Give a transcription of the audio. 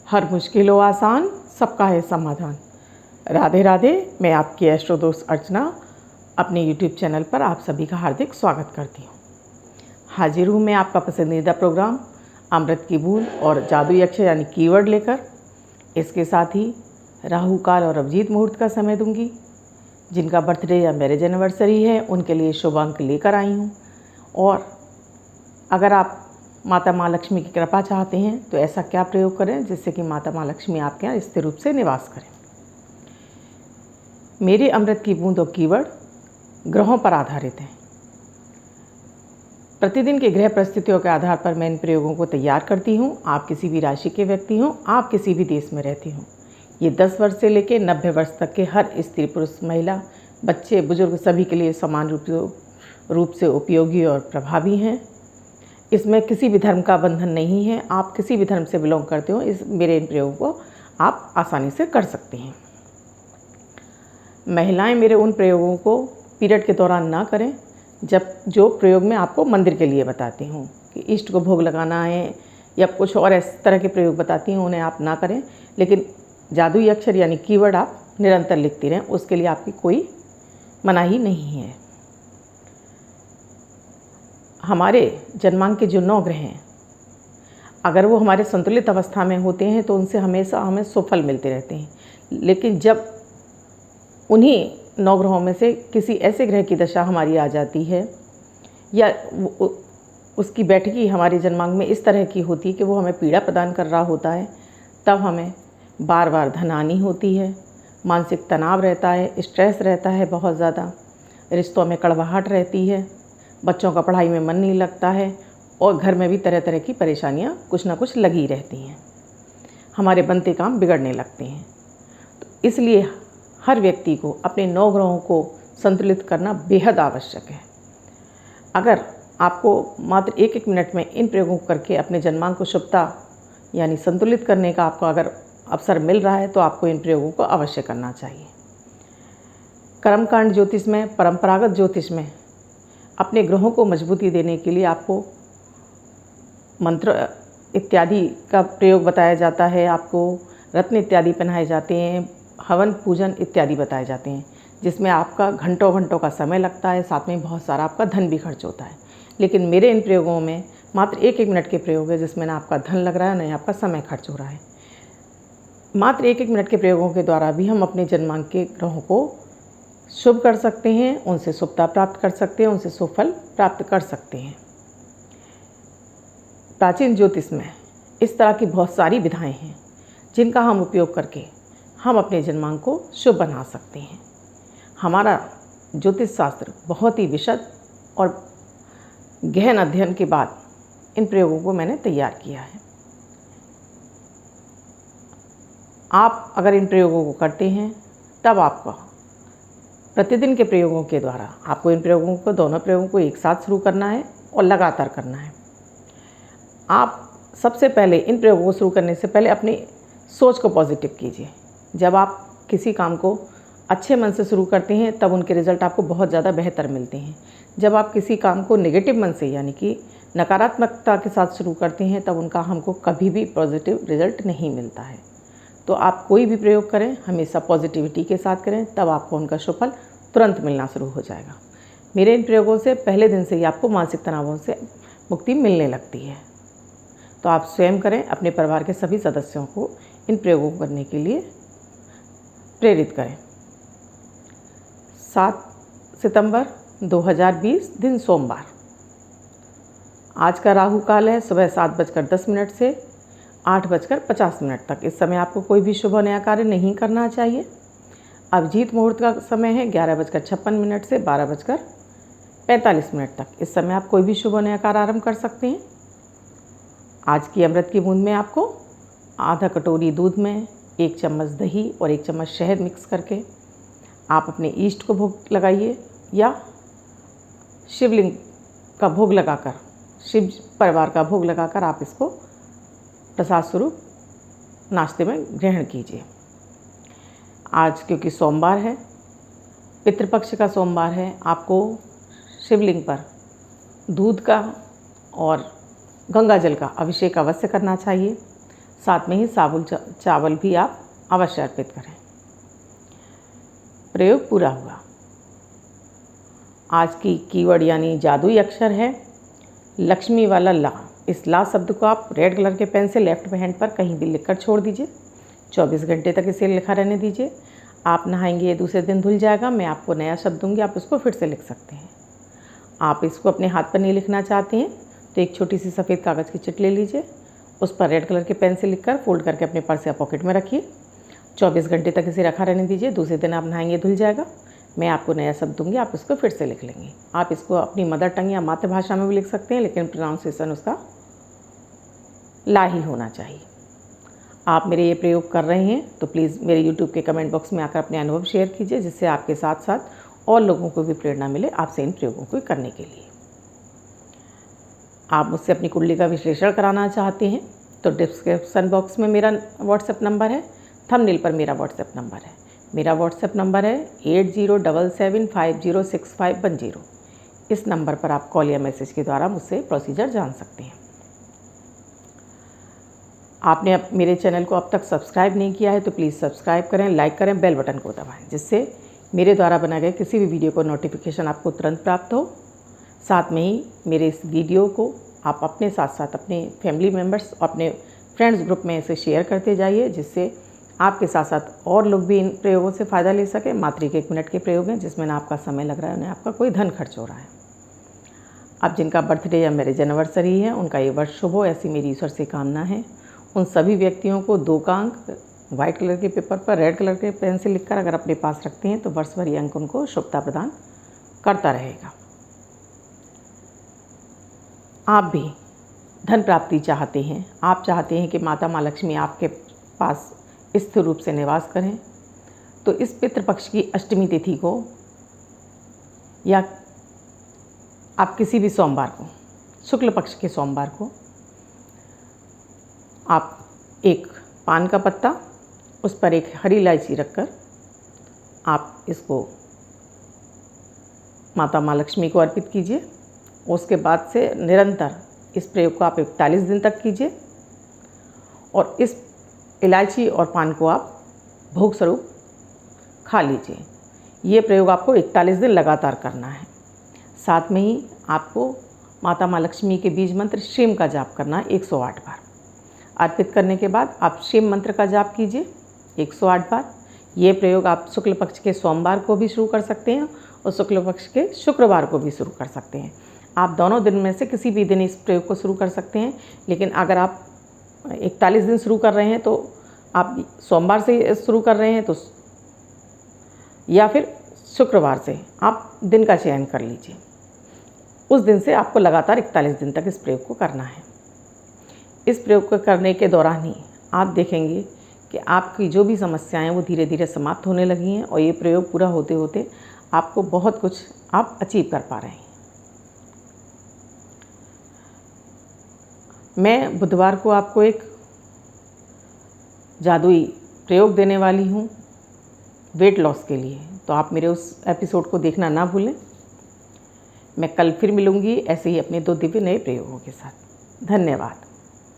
हर मुश्किल हो आसान, सबका है समाधान। राधे राधे। मैं आपकी एस्ट्रो दोस्त अर्चना अपने यूट्यूब चैनल पर आप सभी का हार्दिक स्वागत करती हूँ। हाजिर हूँ मैं आपका पसंदीदा प्रोग्राम अमृत की बूंद और जादुई अक्षर यानी कीवर्ड लेकर। इसके साथ ही राहु काल और अभिजीत मुहूर्त का समय दूंगी। जिनका बर्थडे या मैरिज एनिवर्सरी है उनके लिए शुभ अंक लेकर आई हूँ। और अगर आप माता माँ लक्ष्मी की कृपा चाहते हैं तो ऐसा क्या प्रयोग करें जिससे कि माता माँ लक्ष्मी आपके यहाँ स्थिर रूप से निवास करें। मेरे अमृत की बूंद और कीवर्ड ग्रहों पर आधारित हैं। प्रतिदिन के ग्रह परिस्थितियों के आधार पर मैं इन प्रयोगों को तैयार करती हूँ। आप किसी भी राशि के व्यक्ति हों, आप किसी भी देश में रहती हों, ये 10 वर्ष से लेकर 90 वर्ष तक के हर स्त्री पुरुष महिला बच्चे बुजुर्ग सभी के लिए समान रूप से उपयोगी और प्रभावी हैं। इसमें किसी भी धर्म का बंधन नहीं है। आप किसी भी धर्म से बिलोंग करते हो, इस मेरे इन प्रयोगों को आप आसानी से कर सकते हैं। महिलाएं मेरे उन प्रयोगों को पीरियड के दौरान ना करें। जो प्रयोग मैं आपको मंदिर के लिए बताती हूँ कि इष्ट को भोग लगाना है या कुछ और इस तरह के प्रयोग बताती हूँ, उन्हें आप ना करें। लेकिन जादुई अक्षर यानी कीवर्ड आप निरंतर लिखती रहें, उसके लिए आपकी कोई मनाही नहीं है। हमारे जन्मांक के जो 9 ग्रह हैं, अगर वो हमारे संतुलित अवस्था में होते हैं तो उनसे हमेशा हमें सुफल मिलते रहते हैं। लेकिन जब उन्हीं 9 ग्रहों में से किसी ऐसे ग्रह की दशा हमारी आ जाती है या उसकी बैठकी हमारे जन्मांक में इस तरह की होती है कि वो हमें पीड़ा प्रदान कर रहा होता है, तब हमें बार बार धनहानि होती है, मानसिक तनाव रहता है, स्ट्रेस रहता है, बहुत ज़्यादा रिश्तों में कड़वाहट रहती है, बच्चों का पढ़ाई में मन नहीं लगता है और घर में भी तरह तरह की परेशानियां कुछ ना कुछ लगी रहती हैं। हमारे बनते काम बिगड़ने लगते हैं। तो इसलिए हर व्यक्ति को अपने 9 ग्रहों को संतुलित करना बेहद आवश्यक है। अगर आपको मात्र 1-1 मिनट में इन प्रयोगों को करके अपने जन्मांक को शुभता यानी संतुलित करने का आपको अगर अवसर मिल रहा है तो आपको इन प्रयोगों को अवश्य करना चाहिए। कर्मकांड ज्योतिष में, परंपरागत ज्योतिष में अपने ग्रहों को मजबूती देने के लिए आपको मंत्र इत्यादि का प्रयोग बताया जाता है। आपको रत्न इत्यादि पहनाए जाते हैं, हवन पूजन इत्यादि बताए जाते हैं, जिसमें आपका घंटों घंटों का समय लगता है, साथ में बहुत सारा आपका धन भी खर्च होता है। लेकिन मेरे इन प्रयोगों में मात्र 1-1 मिनट के प्रयोग है, जिसमें ना आपका धन लग रहा है ना आपका समय खर्च हो रहा है। मात्र 1-1 मिनट के प्रयोगों के द्वारा भी हम अपने जन्मांक के ग्रहों को शुभ कर सकते हैं, उनसे शुभता प्राप्त कर सकते हैं, उनसे सुफल प्राप्त कर सकते हैं। प्राचीन ज्योतिष में इस तरह की बहुत सारी विधाएं हैं जिनका हम उपयोग करके हम अपने जन्मांक को शुभ बना सकते हैं। हमारा ज्योतिष शास्त्र बहुत ही विशद और गहन अध्ययन के बाद इन प्रयोगों को मैंने तैयार किया है। आप अगर इन प्रयोगों को करते हैं तब आपको प्रतिदिन के प्रयोगों के द्वारा आपको इन प्रयोगों को, दोनों प्रयोगों को एक साथ शुरू करना है और लगातार करना है। आप सबसे पहले इन प्रयोगों को शुरू करने से पहले अपनी सोच को पॉजिटिव कीजिए। जब आप किसी काम को अच्छे मन से शुरू करते हैं तब उनके रिज़ल्ट आपको बहुत ज़्यादा बेहतर मिलते हैं। जब आप किसी काम को नेगेटिव मन से यानी कि नकारात्मकता के साथ शुरू करते हैं तब उनका हमको कभी भी पॉजिटिव रिज़ल्ट नहीं मिलता है। तो आप कोई भी प्रयोग करें हमेशा पॉजिटिविटी के साथ करें, तब आपको उनका सुफल तुरंत मिलना शुरू हो जाएगा। मेरे इन प्रयोगों से पहले दिन से ही आपको मानसिक तनावों से मुक्ति मिलने लगती है। तो आप स्वयं करें, अपने परिवार के सभी सदस्यों को इन प्रयोगों को करने के लिए प्रेरित करें। 7 सितंबर 2020 दिन सोमवार। आज का राहु काल है सुबह 7:10 से 8:50 तक। इस समय आपको कोई भी शुभ नया कार्य नहीं करना चाहिए। अभिजीत मुहूर्त का समय है 11:56 से 12:45 तक। इस समय आप कोई भी शुभ नया कार्य आरंभ कर सकते हैं। आज की अमृत की बूंद में आपको आधा कटोरी दूध में 1 चम्मच दही और 1 चम्मच शहद मिक्स करके आप अपने ईष्ट को भोग लगाइए या शिवलिंग का भोग लगाकर, शिव परिवार का भोग लगाकर आप इसको प्रसाद स्वरूप नाश्ते में ग्रहण कीजिए। आज क्योंकि सोमवार है, पितृपक्ष का सोमवार है, आपको शिवलिंग पर दूध का और गंगा जल का अभिषेक अवश्य करना चाहिए। साथ में ही साबुल चावल भी आप अवश्य अर्पित करें। प्रयोग पूरा हुआ। आज की कीवर्ड यानी जादुई अक्षर है लक्ष्मी वाला ला। इस ला शब्द को आप रेड कलर के पेन से लेफ्ट हैंड पर कहीं भी लिखकर छोड़ दीजिए। 24 घंटे तक इसे लिखा रहने दीजिए। आप नहाएंगे, दूसरे दिन धुल जाएगा। मैं आपको नया शब्द दूंगी, आप इसको फिर से लिख सकते हैं। आप इसको अपने हाथ पर नहीं लिखना चाहते हैं तो एक छोटी सी सफ़ेद कागज़ की चिट ले लीजिए, उस पर रेड कलर के पेन से लिखकर फोल्ड करके अपने पर्स या पॉकेट में रखिए। 24 घंटे तक इसे रखा रहने दीजिए। दूसरे दिन आप नहाएंगे, धुल जाएगा। मैं आपको नया शब्द दूंगी, आप इसको फिर से लिख लेंगे। आप इसको अपनी मदर टंग या मातृभाषा में भी लिख सकते हैं, लेकिन प्रोनाउंसिएशन उसका ला ही होना चाहिए। आप मेरे ये प्रयोग कर रहे हैं तो प्लीज़ मेरे YouTube के कमेंट बॉक्स में आकर अपने अनुभव शेयर कीजिए, जिससे आपके साथ साथ और लोगों को भी प्रेरणा मिले आपसे इन प्रयोगों को करने के लिए। आप मुझसे अपनी कुंडली का विश्लेषण कराना चाहते हैं तो डिस्क्रिप्शन बॉक्स में मेरा व्हाट्सएप नंबर है, थंबनेल पर मेरा व्हाट्सएप नंबर है। मेरा व्हाट्सएप नंबर है 8077506510। इस नंबर पर आप कॉल या मैसेज के द्वारा मुझसे प्रोसीजर जान सकते हैं। आपने मेरे चैनल को अब तक सब्सक्राइब नहीं किया है तो प्लीज़ सब्सक्राइब करें, लाइक करें, बेल बटन को दबाएं, जिससे मेरे द्वारा बनाए गए किसी भी वीडियो को नोटिफिकेशन आपको तुरंत प्राप्त हो। साथ में ही मेरे इस वीडियो को आप अपने साथ साथ अपने फैमिली मेम्बर्स और अपने फ्रेंड्स ग्रुप में इसे शेयर करते जाइए, जिससे आपके साथ साथ और लोग भी इन प्रयोगों से फ़ायदा ले सकें। मात्र 1 मिनट के प्रयोग हैं जिसमें ना आपका समय लग रहा है, ना आपका कोई धन खर्च हो रहा है। अब जिनका बर्थडे या मैरिज एनिवर्सरी है उनका ये वर्ष शुभ हो, ऐसी मेरी ईश्वर से कामना है। उन सभी व्यक्तियों को 2 का अंक वाइट कलर के पेपर पर रेड कलर के पेन से लिखकर अगर अपने पास रखते हैं तो वर्ष भर ये अंक उनको शुभता प्रदान करता रहेगा। आप भी धन प्राप्ति चाहते हैं, आप चाहते हैं कि माता माँ लक्ष्मी आपके पास स्थिर रूप से निवास करें, तो इस पितृपक्ष की अष्टमी तिथि को या आप किसी भी सोमवार को, शुक्ल पक्ष के सोमवार को, आप एक पान का पत्ता, उस पर एक हरी इलायची रखकर आप इसको माता माँ लक्ष्मी को अर्पित कीजिए। उसके बाद से निरंतर इस प्रयोग को आप 41 दिन तक कीजिए और इस इलायची और पान को आप भोग स्वरूप खा लीजिए। ये प्रयोग आपको 41 दिन लगातार करना है। साथ में ही आपको माता माँ लक्ष्मी के बीज मंत्र शिव का जाप करना है 108 बार। अर्पित करने के बाद आप शिव मंत्र का जाप कीजिए 108 बार। ये प्रयोग आप शुक्ल पक्ष के सोमवार को भी शुरू कर सकते हैं और शुक्ल पक्ष के शुक्रवार को भी शुरू कर सकते हैं। आप दोनों दिन में से किसी भी दिन इस प्रयोग को शुरू कर सकते हैं, लेकिन अगर आप 41 दिन शुरू कर रहे हैं तो आप सोमवार से शुरू कर रहे हैं तो या फिर शुक्रवार से आप दिन का चयन कर लीजिए। उस दिन से आपको लगातार 41 दिन तक इस प्रयोग को करना है। इस प्रयोग को करने के दौरान ही आप देखेंगे कि आपकी जो भी समस्याएं हैं वो धीरे धीरे समाप्त होने लगी हैं और ये प्रयोग पूरा होते होते आपको बहुत कुछ आप अचीव कर पा रहे हैं। मैं बुधवार को आपको एक जादुई प्रयोग देने वाली हूँ वेट लॉस के लिए, तो आप मेरे उस एपिसोड को देखना ना भूलें। मैं कल फिर मिलूँगी ऐसे ही अपने 2 दिव्य नए प्रयोगों के साथ। धन्यवाद।